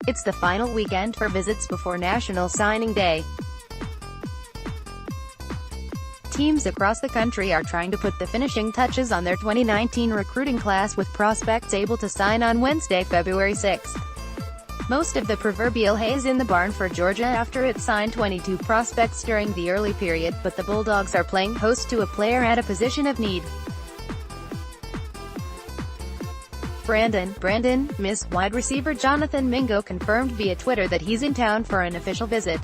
It's the final weekend for visits before National Signing Day. Teams across the country are trying to put the finishing touches on their 2019 recruiting class, with prospects able to sign on Wednesday, February 6. Most of the proverbial hay is in the barn for Georgia after it signed 22 prospects during the early period, but the Bulldogs are playing host to a player at a position of need. Brandon, Miss wide receiver Jonathan Mingo confirmed via Twitter that he's in town for an official visit.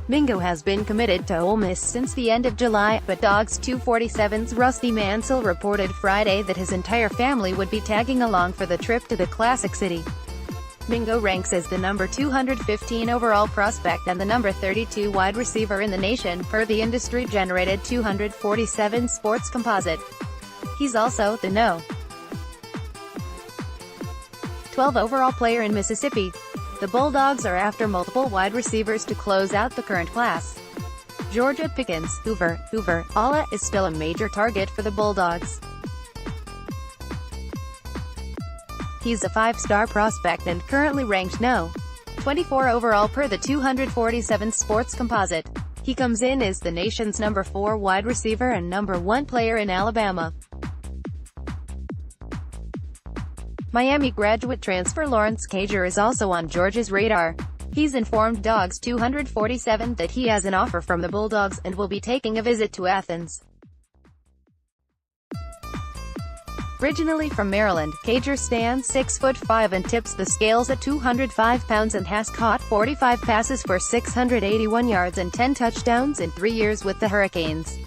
Mingo has been committed to Ole Miss since the end of July, but Dogs 247's Rusty Mansell reported Friday that his entire family would be tagging along for the trip to the Classic City. Mingo ranks as the number 215 overall prospect and the number 32 wide receiver in the nation, per the industry-generated 247 Sports Composite. He's also the No. 12 overall player in Mississippi. The Bulldogs are after multiple wide receivers to close out the current class. Georgia Pickens, Hoover, Alla is still a major target for the Bulldogs. He's a 5-star prospect and currently ranked No. 24 overall per the 247 Sports Composite. He comes in as the nation's number 4 wide receiver and number 1 player in Alabama. Miami graduate transfer Lawrence Cager is also on Georgia's radar. He's informed Dogs 247 that he has an offer from the Bulldogs and will be taking a visit to Athens. Originally from Maryland, Cager stands 6'5" and tips the scales at 205 pounds and has caught 45 passes for 681 yards and 10 touchdowns in 3 years with the Hurricanes.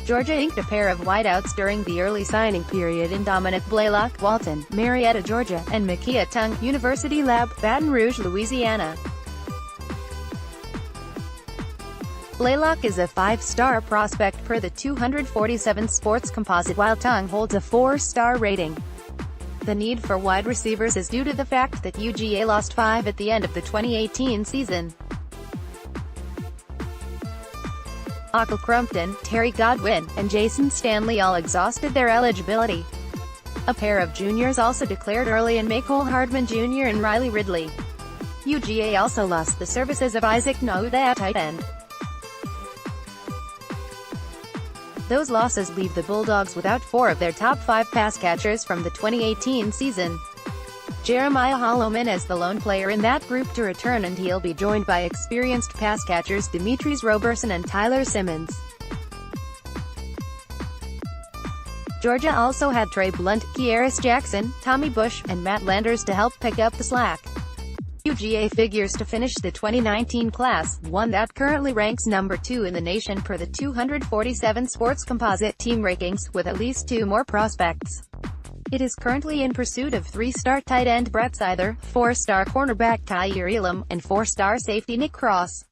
Georgia inked a pair of wideouts during the early signing period in Dominic Blaylock, Walton, Marietta, Georgia, and Makia Tung, University Lab, Baton Rouge, Louisiana. Blaylock is a 5-star prospect per the 247 Sports Composite, while Tung holds a 4-star rating. The need for wide receivers is due to the fact that UGA lost 5 at the end of the 2018 season. Michael Crumpton, Terry Godwin, and Jason Stanley all exhausted their eligibility. A pair of juniors also declared early, in Cole Hardman Jr. and Riley Ridley. UGA also lost the services of Isaac Nauta at tight end. Those losses leave the Bulldogs without 4 of their top 5 pass catchers from the 2018 season. Jeremiah Holloman is the lone player in that group to return, and he'll be joined by experienced pass catchers Demetrius Roberson and Tyler Simmons. Georgia also had Trey Blunt, Kieris Jackson, Tommy Bush, and Matt Landers to help pick up the slack. UGA figures to finish the 2019 class, one that currently ranks number 2 in the nation per the 247 Sports Composite team rankings, with at least 2 more prospects. It is currently in pursuit of 3-star tight end Brett Seither, 4-star cornerback Kyer Elam, and 4-star safety Nick Cross.